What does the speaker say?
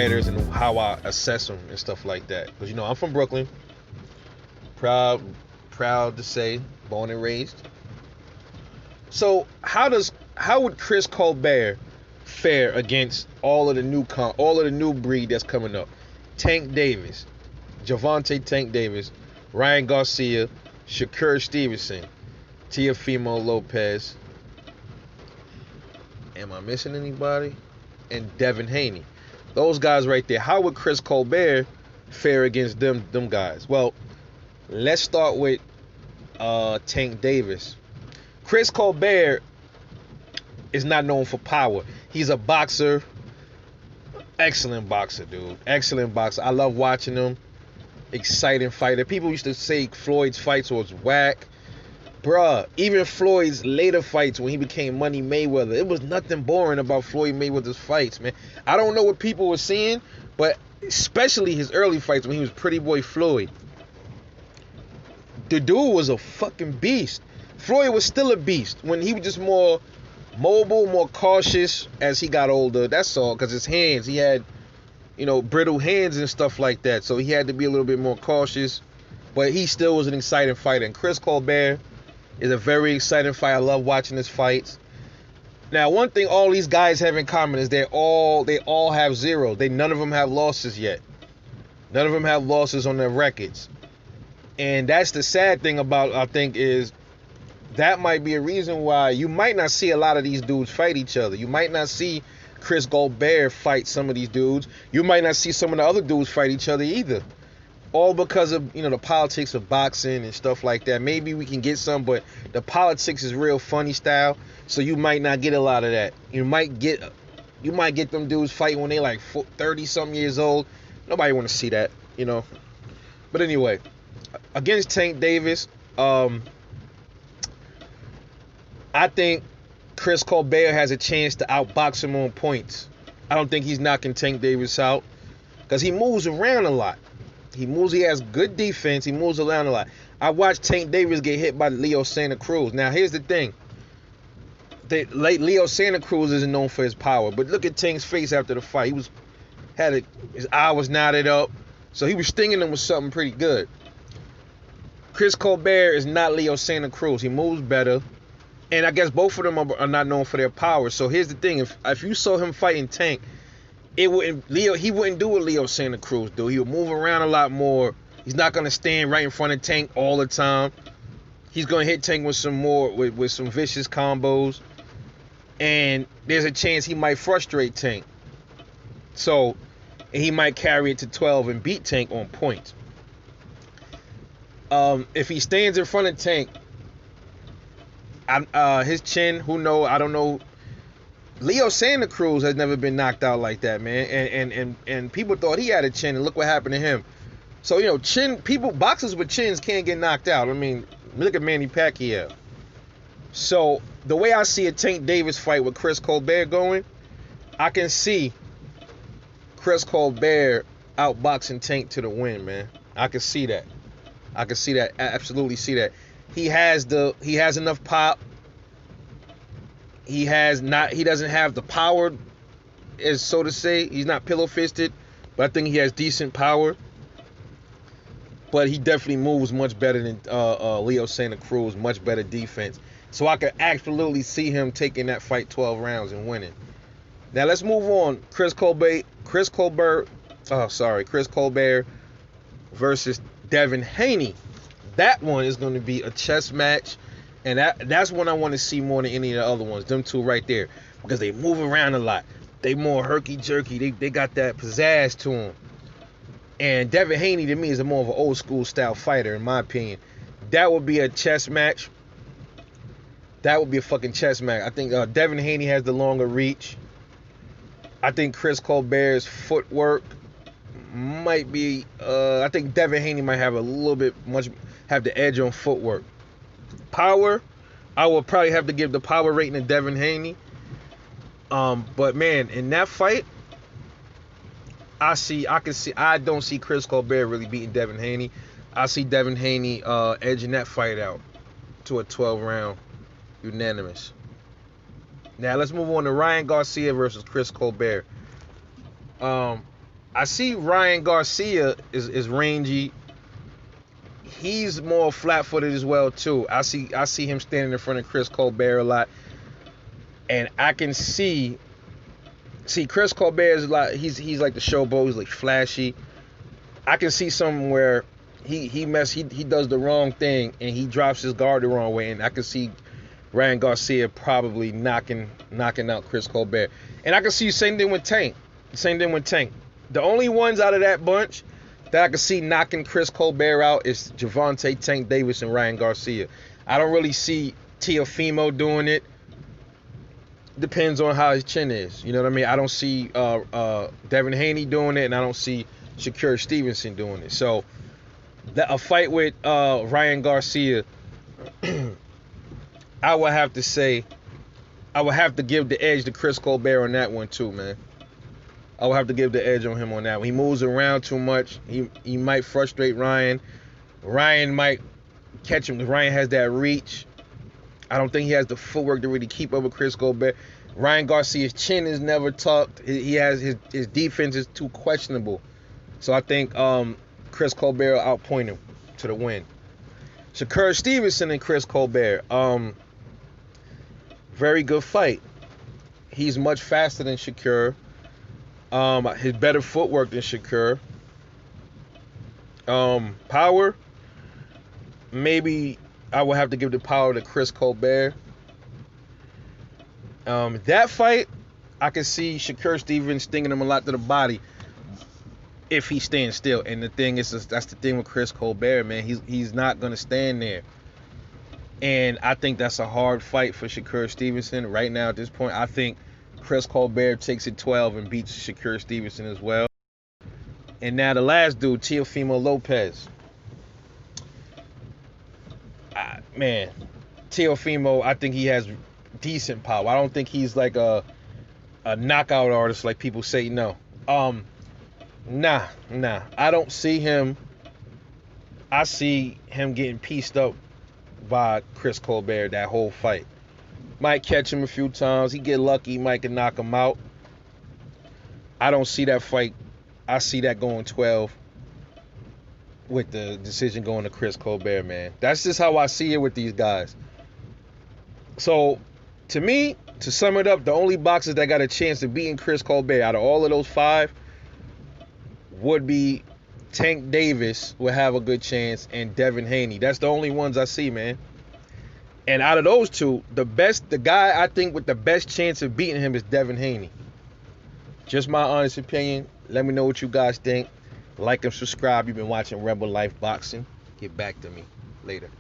fighters and how I assess them and stuff like that. Because you know I'm from Brooklyn, proud, proud to say, born and raised. So how would Chris Colbert fare against all of the new breed that's coming up? Tank Davis, Javante Tank Davis, Ryan Garcia, Shakur Stevenson, Teofimo Lopez. Am I missing anybody? And Devin Haney. Those guys right there. How would Chris Colbert fare against them guys? Well, let's start with Tank Davis. Chris Colbert is not known for power. He's a boxer. Excellent boxer, dude. Excellent boxer. I love watching him. Exciting fighter. People used to say Floyd's fights was whack. Bruh, even Floyd's later fights when he became Money Mayweather, it was nothing boring about Floyd Mayweather's fights, man. I don't know what people were seeing, but especially his early fights when he was Pretty Boy Floyd. The dude was a fucking beast. Floyd was still a beast when he was just more mobile, more cautious as he got older. That's all, because his hands, he had, brittle hands and stuff like that. So he had to be a little bit more cautious. But he still was an exciting fighter. And Chris Colbert is a very exciting fighter. I love watching his fights. Now, one thing all these guys have in common is they all have zero. None of them have losses yet. None of them have losses on their records. And that's the sad thing about, I think, is that might be a reason why you might not see a lot of these dudes fight each other. You might not see Chris Colbert fight some of these dudes. You might not see some of the other dudes fight each other either. All because of, the politics of boxing and stuff like that. Maybe we can get some, but the politics is real funny style, so you might not get a lot of that. You might get them dudes fighting when they like 30 something years old. Nobody want to see that, But anyway, against Tank Davis, I think Chris Colbert has a chance to outbox him on points. I don't think he's knocking Tank Davis out because he moves around a lot. He has good defense. He moves around a lot. I watched Tank Davis get hit by Leo Santa Cruz. Now, here's the thing. Leo Santa Cruz isn't known for his power, but look at Tank's face after the fight. His eye was knotted up, so he was stinging him with something pretty good. Chris Colbert is not Leo Santa Cruz. He moves better. And I guess both of them are not known for their power. So here's the thing: if you saw him fighting Tank, he wouldn't do what Leo Santa Cruz do. He would move around a lot more. He's not gonna stand right in front of Tank all the time. He's gonna hit Tank with some vicious combos, and there's a chance he might frustrate Tank. So he might carry it to 12 and beat Tank on points. If he stands in front of Tank, his chin, I don't know. Leo Santa Cruz has never been knocked out like that, man. And people thought he had a chin, and look what happened to him. So, boxers with chins can't get knocked out. I mean, look at Manny Pacquiao. So, the way I see a Tank Davis fight with Chris Colbert going, I can see Chris Colbert outboxing Tank to the win, man. I can see that. I absolutely see that. He has enough pop. He doesn't have the power, as so to say. He's not pillow fisted, but I think he has decent power. But he definitely moves much better than Leo Santa Cruz, much better defense. So I could absolutely see him taking that fight 12 rounds and winning. Now let's move on. Chris Colbert versus Devin Haney. That one is going to be a chess match, and that's one I want to see more than any of the other ones. Them two right there, because they move around a lot. They more herky-jerky. They got that pizzazz to them. And Devin Haney, to me, is more of an old-school style fighter, in my opinion. That would be a chess match. That would be a fucking chess match. I think Devin Haney has the longer reach. I think Chris Colbert's footwork might be. I think Devin Haney might have a little bit have the edge on footwork. Power, I will probably have to give the power rating to Devin Haney. But man, in that fight, I don't see Chris Colbert really beating Devin Haney. I see Devin Haney edging that fight out to a 12-round unanimous. Now let's move on to Ryan Garcia versus Chris Colbert. I see Ryan Garcia is rangy. He's more flat-footed as well too. I see him standing in front of Chris Colbert a lot, and I can see Chris Colbert is like he's like the showboat. He's like flashy. I can see something where he does the wrong thing and he drops his guard the wrong way, and I can see Ryan Garcia probably knocking out Chris Colbert. And I can see the same thing with Tank. The only ones out of that bunch that I can see knocking Chris Colbert out is Gervonta Tank Davis and Ryan Garcia. I don't really see Teofimo doing it. Depends on how his chin is. You know what I mean? I don't see Devin Haney doing it, and I don't see Shakur Stevenson doing it. So a fight with Ryan Garcia, I would have to say, I would have to give the edge to Chris Colbert on that one too, man. I would have to give the edge on him on that one. He moves around too much. He might frustrate Ryan. Ryan might catch him because Ryan has that reach. I don't think he has the footwork to really keep up with Chris Colbert. Ryan Garcia's chin is never tucked. He has his defense is too questionable. So I think Chris Colbert will outpoint him to the win. Shakur Stevenson and Chris Colbert. Very good fight. He's much faster than Shakur. His better footwork than Shakur. Power. Maybe I will have to give the power to Chris Colbert. That fight, I can see Shakur Stevens stinging him a lot to the body if he stands still. And the thing is, that's the thing with Chris Colbert, man. He's not gonna stand there. And I think that's a hard fight for Shakur Stevenson right now at this point. I think Chris Colbert takes it 12 and beats Shakur Stevenson as well. And now the last dude, Teofimo Lopez. Man, Teofimo, I think he has decent power. I don't think he's like a knockout artist like people say. No. Nah. I don't see him. I see him getting pieced up by Chris Colbert that whole fight. Might catch him a few times. He get lucky, might can knock him out. I don't see that fight. I see that going 12 with the decision going to Chris Colbert, man. That's just how I see it with these guys. So, to me, to sum it up, the only boxers that got a chance of beating Chris Colbert out of all of those 5 would be Tank Davis would have a good chance, and Devin Haney. That's the only ones I see, man. And out of those two, the guy I think with the best chance of beating him is Devin Haney. Just my honest opinion. Let me know what you guys think. Like and subscribe. You've been watching Rebel Life Boxing. Get back to me later.